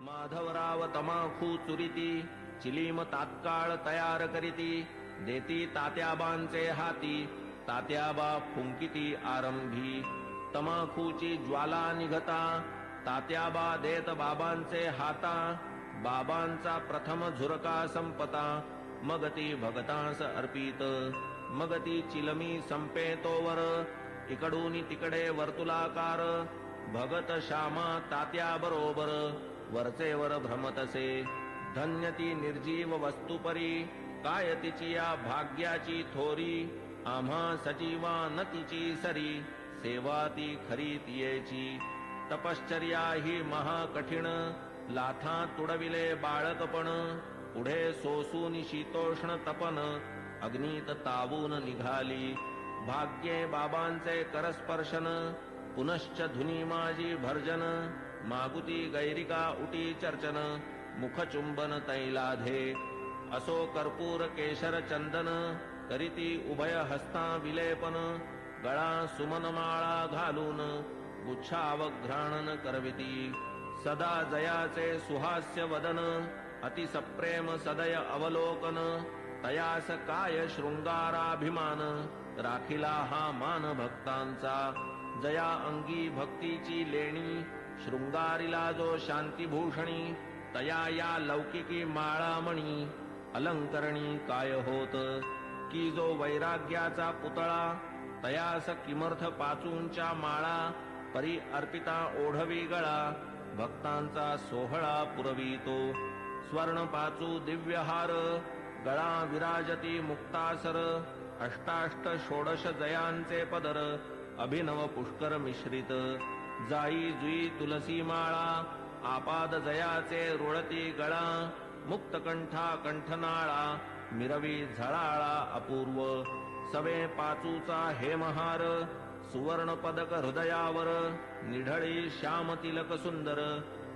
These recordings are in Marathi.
माधवराव तमाखू चुरिती चिलीम तात्काळ तयार करीती देती तात्याबांचे हाती तात्याबा फुंकिती आरंभी तमाखूची ज्वाला निघता तात्याबा देत बाबांचे हाता बाबांचा प्रथम झुरका संपता मग ती भगतांस अर्पित मग ती चिलमी संपे तोवर इकडून तिकडे वर्तुलाकार भगत श्यामा तात्या बरोबर वरचेवर भ्रमतसे धन्य ती निर्जीव वस्तुपरी काय तिची या भाग्याची थोरी आम्हा सजीवा न तिची सरी सेवा ती खरी तियेची तपश्चर्या ही महाकठीण लाथा तुडविले बाळकपण पुढे सोसून शीतोष्ण तपन अग्नीत तावून निघाली भाग्ये बाबांचे करस्पर्शन पुनश्च धुनी माझी भर्जन मागुती गैरिका उटी चर्चन मुखचुंबन तैलाधे असो कर्पूर केशर चंदन करीती उभय हस्ता विलेपन गळा सुमनमाळा घालून गुच्छावघ्राणन करविती सदा जयाचे सुहास्य वदन अति सप्रेम सदय अवलोकन तयास काय शृंगाराभिमान राखिला हा मान भक्तांचा जया अंगी भक्तीची लेणी शृंगारिला जो शांतीभूषणी तया या लौकिकी माळामणी अलंकरणी काय होत की जो वैराग्याचा पुतळा तयास किमर्थ पाचूंच्या माळा परी अर्पिता ओढवी गळा भक्तांचा सोहळा पुरवितो स्वर्ण पाचू दिव्यहार गळा विराजती मुक्तासर अष्टाष्ट षोडश जयांचे पदर अभिनव पुष्कर मिश्रित जाई जुई तुलसी माळा आपाद जयाचे रुळती गळा मुक्तकंठा कंठनाळा मिरवी झळाळा अपूर्व सवे पाचूचा हेमहार सुवर्ण पदक हृदयावर निढळी श्याम तिलक सुंदर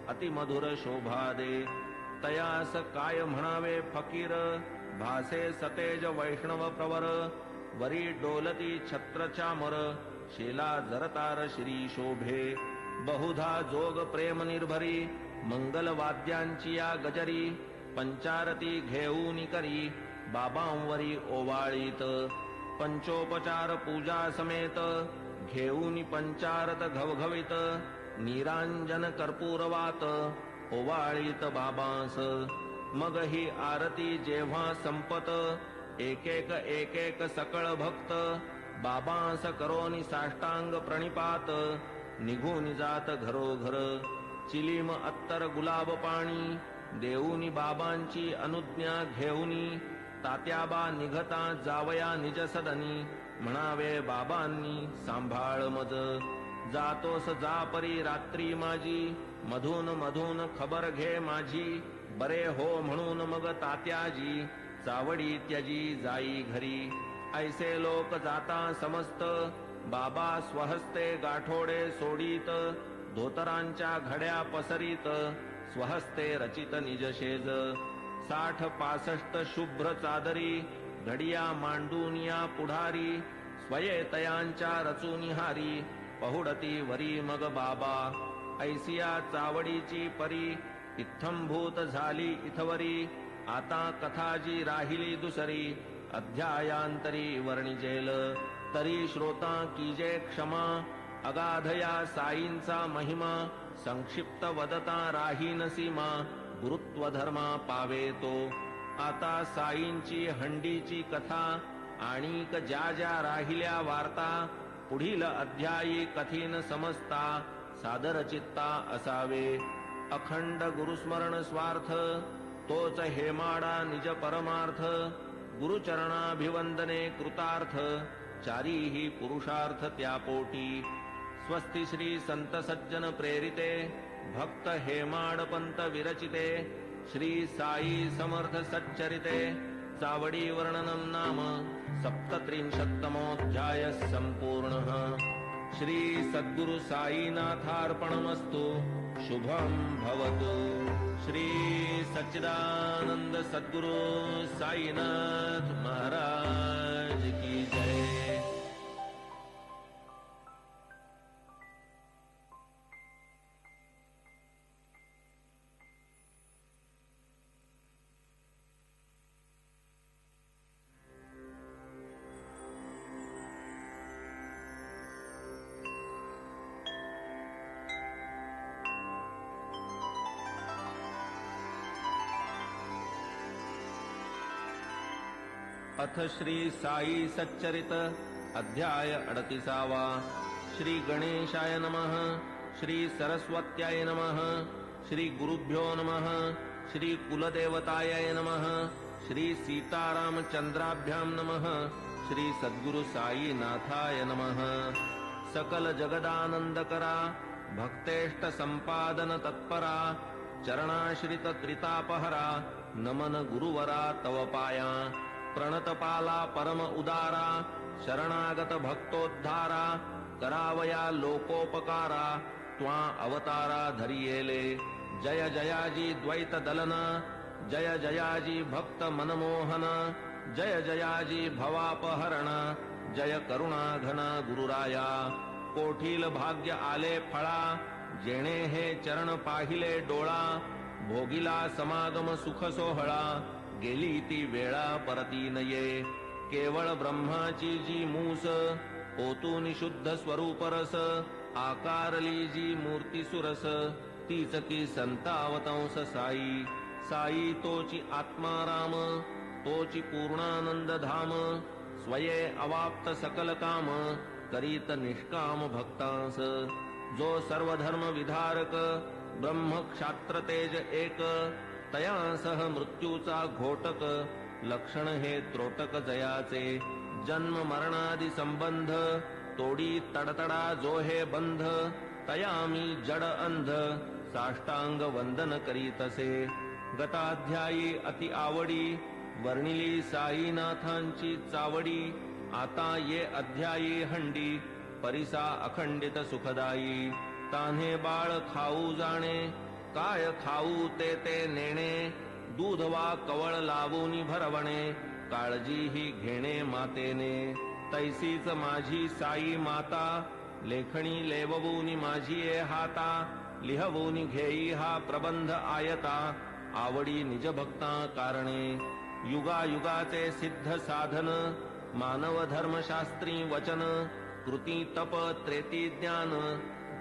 अतिमधुर शोभा दे तयास काय म्हणावे फकीर भासे सतेज वैष्णव प्रवर वरी डोलती छत्र चामर शेला जरतार श्री शोभे बहुधा जोग प्रेम निर्भरी मंगल वाद्यांची या गजरी पंचारती घेऊन करी बाबांवरी ओवाळीत पंचोपचार पूजा समेत घेऊन पंचारत घवघवीत निरांजन कर्पूरवात ओवाळीत बाबांस मग ही आरती जेव्हा संपत एक एक सकळ भक्त बाबांस करोनी साष्टांग प्रणिपात निघून जात घरोघर चिलीम अत्तर गुलाब पाणी देऊनी बाबांची अनुज्ञा घेऊनी तात्याबा निघता जावया निज सदनी म्हणावे बाबांनी सांभाळ मज जातोस जा परी रात्री माझी मधून मधून खबर घे माझी बरे हो म्हणून मग तात्याजी चावडी त्यजी जाई घरी ऐसे लोक जाता समस्त बाबा स्वहस्ते गाठोडे सोडीत धोतरांच्या घड्या पसरीत स्वहस्ते रचित निजशेज 60-65 शुभ्र चादरी घडिया मांडूनिया पुढारी स्वयेतयांच्या रचुनिहारी पहुडती वरी मग बाबा ऐसिया चावडीची परी इत्थंभूत झाली इथवरी आता कथाजी राहिली दुसरी अध्यायांतरी वर्णिजेल तरी श्रोता कीजे क्षमा अगाधया साईंचा महिमा संक्षिप्त वदता राहीन सीमा गुरुत्व धर्मा पावे तो आता साईंची हंडीची कथा आणिक ज्या ज्या राहिल्या वार्ता पुढील अध्यायी कथीन समजता सादर चित्ता असावे अखंड गुरुस्मरण स्वार्थ तोच हेमाडा निज परमार्थ गुरुचरणाभिवंदने कृतार्थ चारीही पुरुषार्थ त्यापोटी स्वस्ति श्री संत सज्जन प्रेरिते भक्त हेमाडपंत विरचिते श्री साई समर्थ सच्चरिते चावडी वर्णनम नाम 37तमोऽध्याय संपूर्णः श्री सद्गुरु साईनाथार्पणमस्तु शुभं भवतु श्री सच्चिदानंद सद्गुरु साईनाथ महाराज की जय। अथ श्री साई सच्चरित अध्याय 38. श्री गणेशाय नमः. श्री सरस्वत्याय नमः. श्री गुरुभ्यो नमः. श्री कुलदेवताय नमः. श्री सीतारामचंद्राभ्यां नमः. श्री सद्गुरु साईनाथाय नमः. सकल जगदानंदकरा भक्तेष्ट संपादन तत्परा चरणाश्रित त्रितापहरा नमन गुरुवरा तव पाया प्रणतपाला परम उदारा शरणागत भक्तोद्धारा करावया लोकोपकारा त्वा अवतारा धरियेले. जय जयाजी द्वैत दलना जय जयाजी भक्त मनमोहन जय जयाजी भवापहरण जय करुणा घन गुरुराया. कोठील भाग्य आले फळा जेणे हे चरण पाहिले डोळा भोगिला समागम सुख सोहळा गेली ती वेळा परती नये. केवळ ब्रह्माची जी मूस ओतून शुद्ध स्वरूप रस आकारली जी मूर्ती सुरस तीच की संतावतंस साई. साई तोची आत्माराम तोची पूर्णानंद धाम स्वये अवाप्त सकल काम करीत निष्काम भक्तांस. जो सर्वधर्म विधारक ब्रह्म क्षात्र तेज एक तया सह मृत्यूचा घोटक लक्षण हे त्रोटक जयाचे. जन्म मरणादि संबंध तोडी तडतडा जो हे बंध तया मी जड अंध साष्टांग वंदन करीतसे. गताध्यायी अति आवडी वर्णिली साईनाथांची चावडी आता ये अध्यायी हंडी परिसा अखंडित सुखदायी. तान्हे बाळ खाऊ जाणे काय खाऊ ते ते नेणे दूध वा कवळ लावूनी भरवणे काळजी ही घेणे मातेने. तैसीच माझी साई माता लेखणी लेववूनी माझी ए हाता लिहवूनी घेई हा प्रबंध आयता आवडी निज भक्ता कारणे. युगायुगाचे सिद्ध साधन मानव धर्मशास्त्री वचन कृती तप त्रेती ज्ञान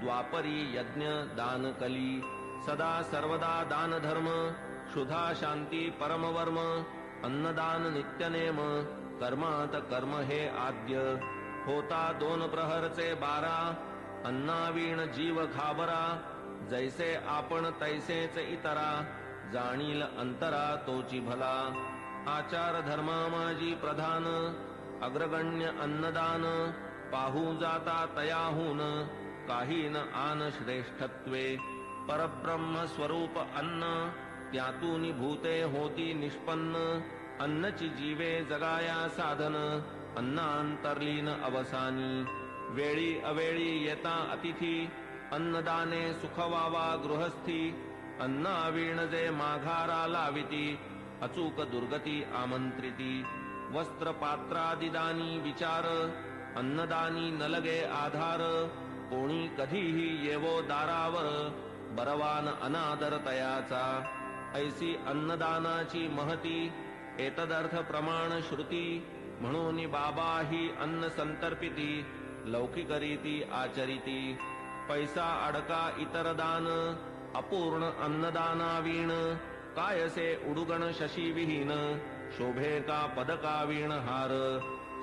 द्वापरी यज्ञ दान कली. सदा सर्वदा दान धर्म क्षुधा शांती परमवर्म अन्नदान नित्यनेम कर्मात कर्म हे आद्य. होता 2 प्रहरचे 12 अन्नावीण जीव घाबरा जैसे आपण तैसेच इतरा जाणील अंतरा तोची भला. आचार धर्मा माझी प्रधान अग्रगण्य अन्नदान पाहू जाता तयाहून काही न आन श्रेष्ठत्वे. परब्रह्म स्वरूप अन्न त्यातून भूते होती निष्पन्न अन्नची जीवे जगाया साधन अन्नांतर्लीन अवसानी. वेळी अवेळी येता अतिथी अन्नदाने सुखवावा गृहस्थी अन्नावीण जे माघारा लाविती अचूक दुर्गती आमंत्रिती. वस्त्र पात्रादिदानी विचार अन्नदानी नलगे आधार कोणी कधीही येवो दारावर बरवान अनादर तयाचा. ऐसी अन्नदानाची महती एतदर्थ प्रमाण श्रुती म्हणून बाबा ही अन्न संतर्पिती लौकिकरीती आचरिती. पैसा अडका इतर दान अपूर्ण अन्नदानावीण कायसे उडुगण शशी विहीन शोभे का पदकावीण हार.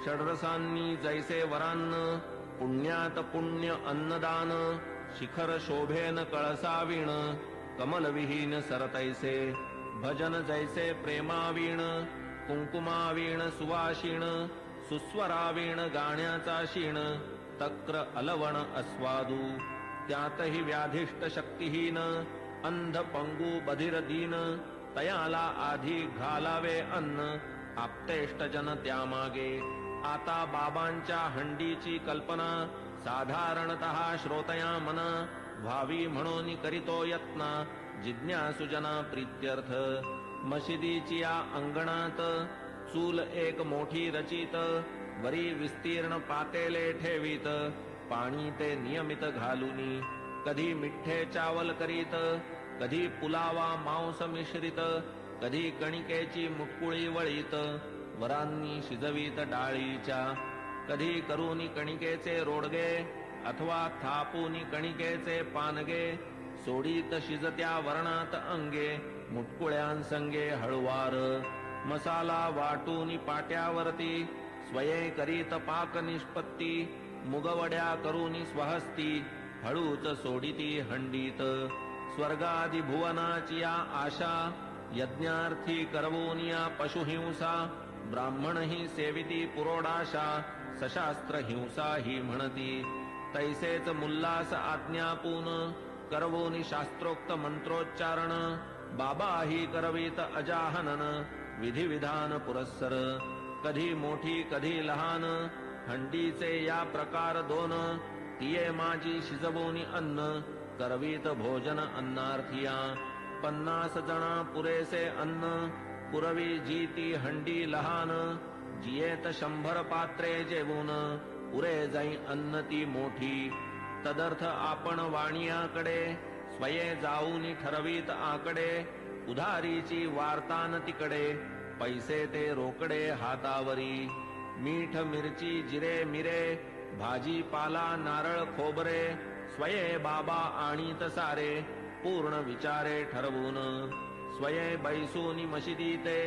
षड्रसांनी जैसे वरान्न पुण्यात पुण्य अन्नदान शिखर शोभेन कळसावीण कमलविहीन सरतैसे. भजन जैसे प्रेमावीण कुंकुमावीण सुवाशीण सुस्वरावीण गाण्याचा शीण तक्र अलवण अस्वादू. त्यातही व्याधिष्ट शक्तिहीन अंध पंगू बधिर दीन तयाला आधी घालावे अन्न आप्तेष्टजन त्यामागे. आता बाबांच्या हंडीची कल्पना साधारणतः श्रोतया मन व्हावी म्हणून करीतो यत्न जिज्ञासुजना प्रीत्यर्थ. मशिदीची या अंगणात चूल एक मोठी रचित वरी विस्तीर्ण पातेले ठेवीत पाणी ते नियमित घालूनी. कधी मिठ्ठे चावल करीत कधी पुलावा मांस मिश्रित कधी कणिकेची मुटकुळी वळीत वरांनी शिजवीत डाळीच्या. कधी करूनी कणिकेचे रोडगे अथवा थापूनी कणिकेचे पानगे सोडीत शिजत्या वर्णात अंगे मुटकुळ्यांसंगे हळुवार. मसाला वाटून पाट्यावरती स्वये करीत पाक निष्पत्ती मुगवड्या करूनी स्वहस्ती हळूच सोडिती हंडीत स्वर्गादि भुवनाची या आशा यज्ञार्थी करवोनिया पशुहिंसा ब्राह्मण ही सेविती पुरोडाशा सशास्त्र हिंसा ही म्हणती तैसेच मुल्लास आज्ञापून करवोनी शास्त्रोक्त मंत्रोच्चारण बाबा ही करवीत अजाहनन विधिविधान पुरस्सर कधी मोठी कधी लहान हंडीचे या प्रकार दोन तिये माझी शिजवोनी अन्न करवीत भोजन अन्नार्थिया 50 जना पुरेसे अन्न पुरवी जी ती हंडी लहान जियेत 100 पात्रे जेवून पुरे जाई अन्न ती मोठी तदर्थ आपण वाणियाकडे स्वये जाऊनी ठरवीत आकडे उधारीची वार्तान तिकडे पैसे ते रोकडे हातावरी मीठ मिरची जिरे मिरे भाजीपाला नारळ खोबरे स्वये बाबा आणीत सारे पूर्ण विचारे ठरवून स्वये बैसूनी मशिदीते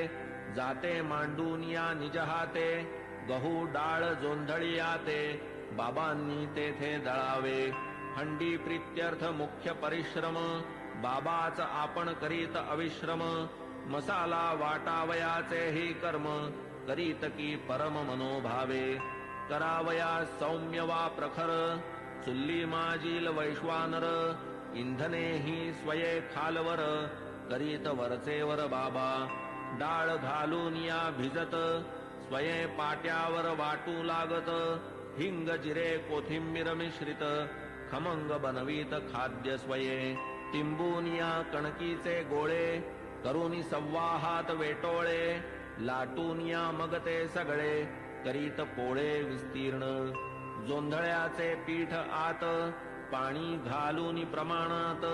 जाते मांडून या निज हाते गहू डाळ जोंधळियाते बाबांनी तेथे दळावे हंडी प्रीत्यर्थ मुख्य परिश्रम बाबाच आपण करीत अविश्रम मसाला वाटावयाचे ही कर्म करीत की परम मनोभावे करावया सौम्य वा प्रखर चुल्ली माजील वैश्वानर इंधने ही स्वये खालवर करीत वरचेवर बाबा डाळ घालून या भिजत स्वये पाट्यावर वाटू लागत हिंग जिरे कोथिंबीर मिश्रित खमंग बनवीत खाद्य स्वये तिंबून या कणकीचे गोळे करूनी सव्वाहात वेटोळे लाटून या मग ते सगळे करीत पोळे विस्तीर्ण जोंधळ्याचे पीठ आत पाणी घालून प्रमाणात